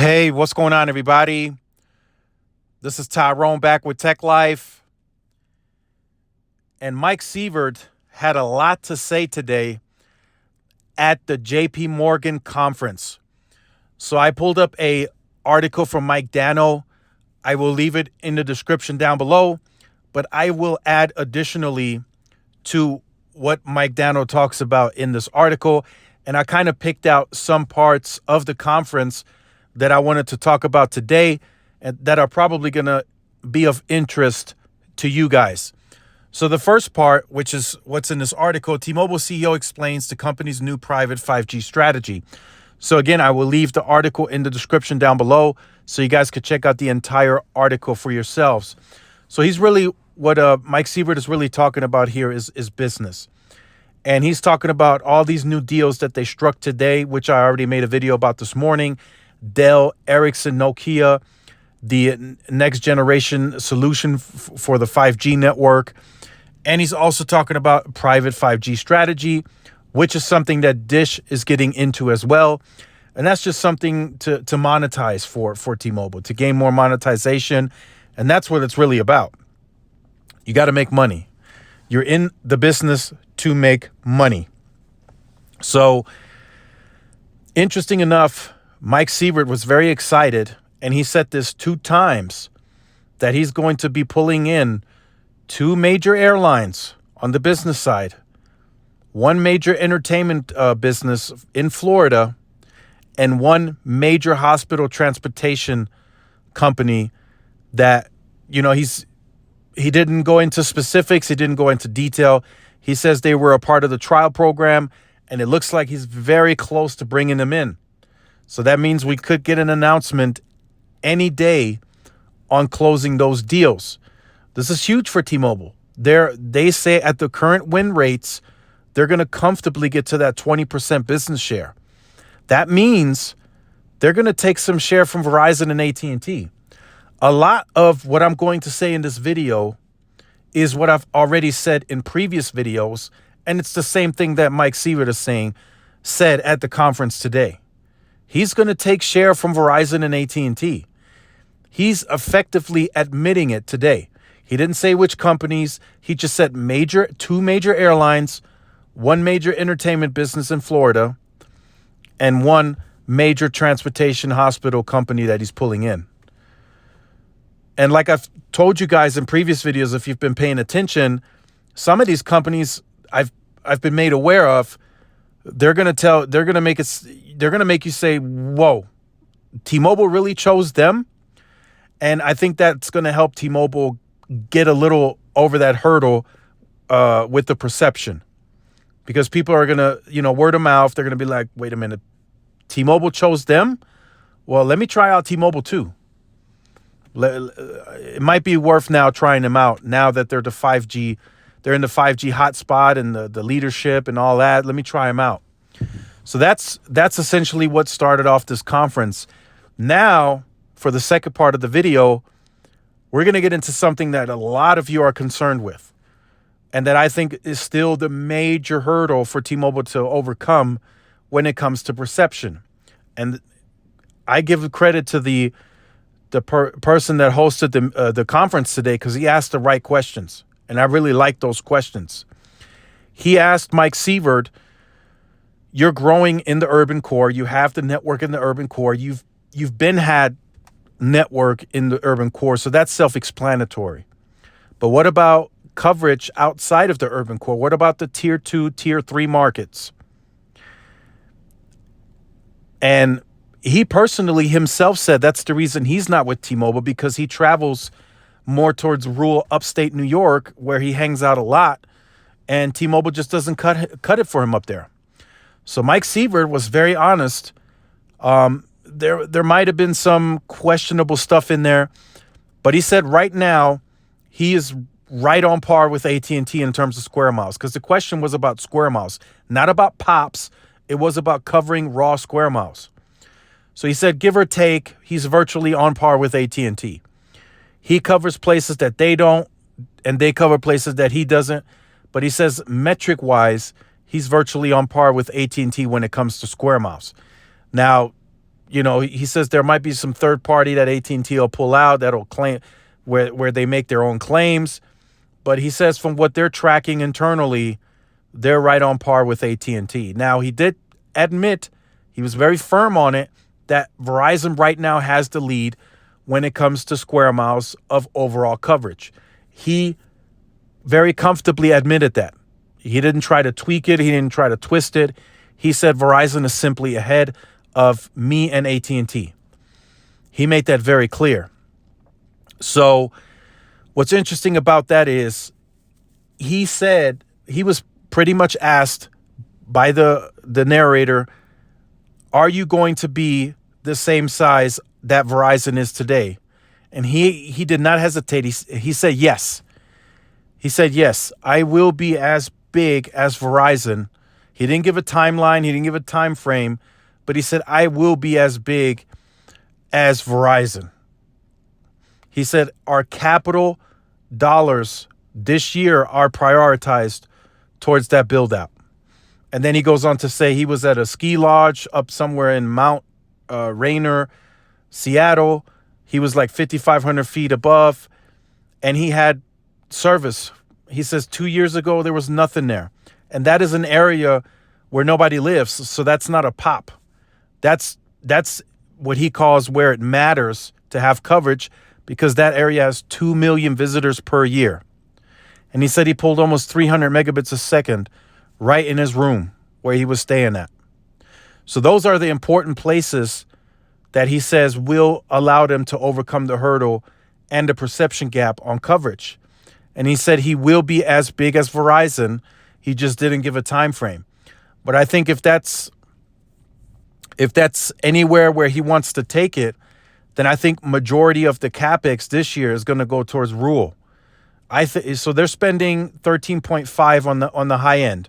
Hey, what's going on, everybody? This is Tyrone back with Tech Life. And Mike Siebert had a lot to say today at the JP Morgan conference. So I pulled up a article from Mike Dano. I will leave it in the description down below, but I will add additionally to what Mike Dano talks about in this article. And I kind of picked out some parts of the conference that I wanted to talk about today and that are probably going to be of interest to you guys. So the first part, which is what's in this article, T-Mobile CEO explains the company's new private 5G strategy. So again, I will leave the article in the description down below so you guys could check out the entire article for yourselves. So he's really, what Mike Siebert is really talking about here is business. And he's talking about all these new deals that they struck today, which I already made a video about this morning. Dell, Ericsson, Nokia, the next generation solution for the 5G network. And he's also talking about private 5G strategy, which is something that Dish is getting into as well. And that's just something to monetize for T-Mobile, to gain more monetization. And that's what it's really about. You got to make money. You're in the business to make money. So, interesting enough, Mike Siebert was very excited, and he said this 2 times, that he's going to be pulling in 2 major airlines on the business side, 1 major entertainment business in Florida, and 1 major hospital transportation company that, he didn't go into specifics. He didn't go into detail. He says they were a part of the trial program, and it looks like he's very close to bringing them in. So that means we could get an announcement any day on closing those deals. This is huge for T-Mobile. They say at the current win rates, they're going to comfortably get to that 20% business share. That means they're going to take some share from Verizon and AT&T. A lot of what I'm going to say in this video is what I've already said in previous videos, and it's the same thing that Mike Siebert is said at the conference today. He's going to take share from Verizon and AT&T. He's effectively admitting it today. He didn't say which companies. He just said 2 major airlines, 1 major entertainment business in Florida, and 1 major transportation hospital company that he's pulling in. And like I've told you guys in previous videos, if you've been paying attention, some of these companies I've been made aware of, they're going to make you say, whoa, T-Mobile really chose them. And I think that's going to help T-Mobile get a little over that hurdle with the perception, because people are going to, word of mouth. They're going to be like, wait a minute, T-Mobile chose them. Well, let me try out T-Mobile too. It might be worth now trying them out now that they're in the 5G hotspot and the leadership and all that. Let me try them out. So that's essentially what started off this conference. Now, for the second part of the video, we're going to get into something that a lot of you are concerned with, and that I think is still the major hurdle for T-Mobile to overcome when it comes to perception. And I give credit to the person that hosted the conference today, because he asked the right questions, and I really like those questions. He asked Mike Siebert, you're growing in the urban core. You have the network in the urban core. You've had network in the urban core, so that's self-explanatory. But what about coverage outside of the urban core? What about the tier 2, tier 3 markets? And he personally himself said that's the reason he's not with T-Mobile, because he travels more towards rural upstate New York, where he hangs out a lot, and T-Mobile just doesn't cut it for him up there. So Mike Siebert was very honest. There might have been some questionable stuff in there, but he said right now he is right on par with AT&T in terms of square miles, because the question was about square miles, not about pops. It was about covering raw square miles. So he said, give or take, he's virtually on par with AT&T. He covers places that they don't, and they cover places that he doesn't. But he says metric-wise, he's virtually on par with AT&T when it comes to square miles. Now, he says there might be some third party that AT&T will pull out that'll claim where they make their own claims. But he says from what they're tracking internally, they're right on par with AT&T. Now, he did admit, he was very firm on it, that Verizon right now has the lead when it comes to square miles of overall coverage. He very comfortably admitted that. He didn't try to tweak it. He didn't try to twist it. He said Verizon is simply ahead of me and AT&T. He made that very clear. So what's interesting about that is he said he was pretty much asked by the narrator, are you going to be the same size that Verizon is today? And he did not hesitate. He said yes. He said, yes, I will be as big as Verizon. He didn't give a timeline. He didn't give a time frame. But he said, I will be as big as Verizon. He said, our capital dollars this year are prioritized towards that build out. And then he goes on to say he was at a ski lodge up somewhere in Mount Rainier, Seattle. He was like 5,500 feet above, and he had service. He says 2 years ago, there was nothing there. And that is an area where nobody lives. So that's not a pop. That's what he calls where it matters to have coverage, because that area has 2 million visitors per year. And he said he pulled almost 300 megabits a second right in his room where he was staying at. So those are the important places that he says will allow them to overcome the hurdle and the perception gap on coverage. And he said he will be as big as Verizon. He just didn't give a time frame. But I think if that's anywhere where he wants to take it, then I think majority of the capex this year is going to go towards rural. So they're spending 13.5 on the high end.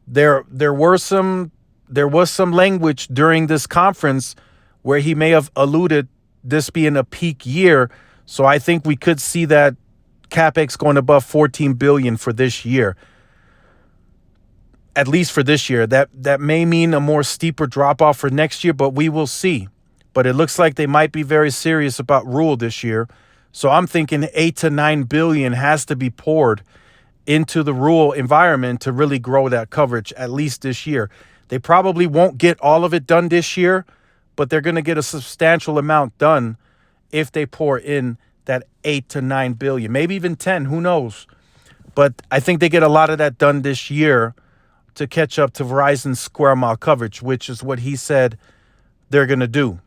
There was some language during this conference where he may have alluded this being a peak year. So I think we could see that capex going above 14 billion for this year. At least for this year. That may mean a more steeper drop off for next year, but we will see. But it looks like they might be very serious about rural this year. So I'm thinking 8 to 9 billion has to be poured into the rural environment to really grow that coverage, at least this year. They probably won't get all of it done this year, but they're going to get a substantial amount done if they pour in that 8 to 9 billion, maybe even 10, who knows? But I think they get a lot of that done this year to catch up to Verizon's square mile coverage, which is what he said they're going to do.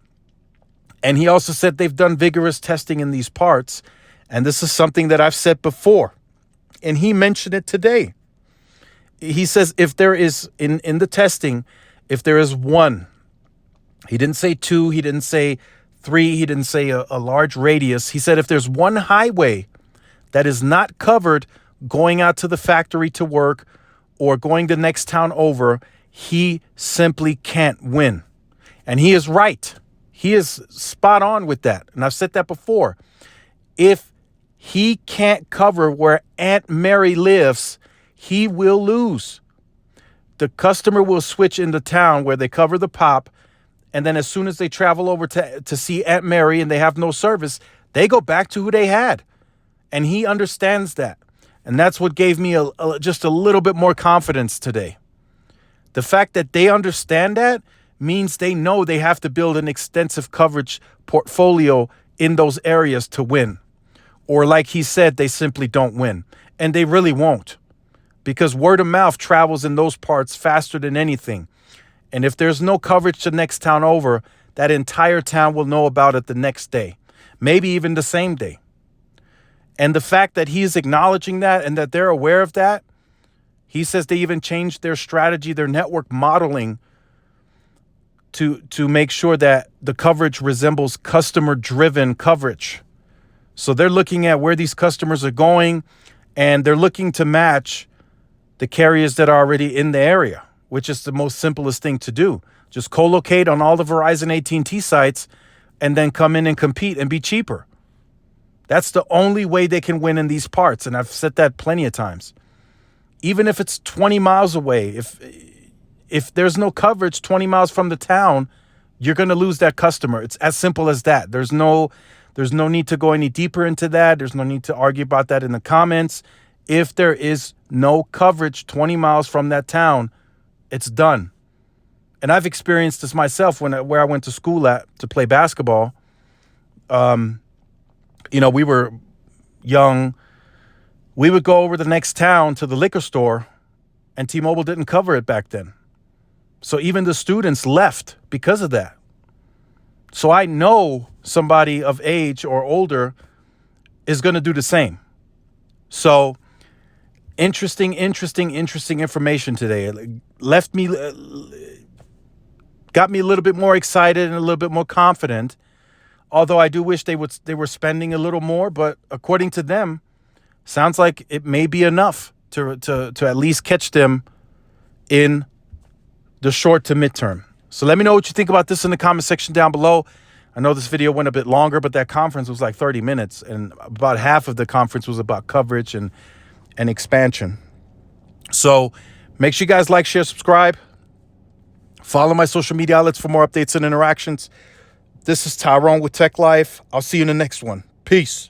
And he also said they've done vigorous testing in these parts. And this is something that I've said before. And he mentioned it today. He says if there is, in the testing, if there is one, he didn't say two, he didn't say three, he didn't say a large radius. He said if there's one highway that is not covered going out to the factory to work or going the next town over, he simply can't win. And he is right. He is spot on with that. And I've said that before. If he can't cover where Aunt Mary lives, he will lose. The customer will switch into town where they cover the pop. And then as soon as they travel over to see Aunt Mary and they have no service, they go back to who they had. And he understands that. And that's what gave me just a little bit more confidence today. The fact that they understand that means they know they have to build an extensive coverage portfolio in those areas to win. Or like he said, they simply don't win. And they really won't. Because word of mouth travels in those parts faster than anything. And if there's no coverage to next town over, that entire town will know about it the next day. Maybe even the same day. And the fact that he's acknowledging that and that they're aware of that, he says they even changed their strategy, their network modeling to make sure that the coverage resembles customer-driven coverage. So they're looking at where these customers are going, and they're looking to match the carriers that are already in the area, which is the most simplest thing to do. Just co-locate on all the Verizon AT&T sites and then come in and compete and be cheaper. That's the only way they can win in these parts, and I've said that plenty of times. Even if it's 20 miles away, if there's no coverage 20 miles from the town, you're going to lose that customer. It's as simple as that. There's no need to go any deeper into that. There's no need to argue about that in the comments. If there is no coverage 20 miles from that town, it's done. And I've experienced this myself where I went to school to play basketball. We were young. We would go over the next town to the liquor store, and T-Mobile didn't cover it back then. So even the students left because of that. So I know somebody of age or older is going to do the same. So interesting information today. It got me a little bit more excited and a little bit more confident. Although I do wish they were spending a little more, but according to them, sounds like it may be enough to at least catch them in the short to midterm. So let me know what you think about this in the comment section down below. I know this video went a bit longer, but that conference was like 30 minutes, and about half of the conference was about coverage and expansion. So make sure you guys like, share, subscribe. Follow my social media outlets for more updates and interactions. This is Tyrone with Tech Life. I'll see you in the next one. Peace.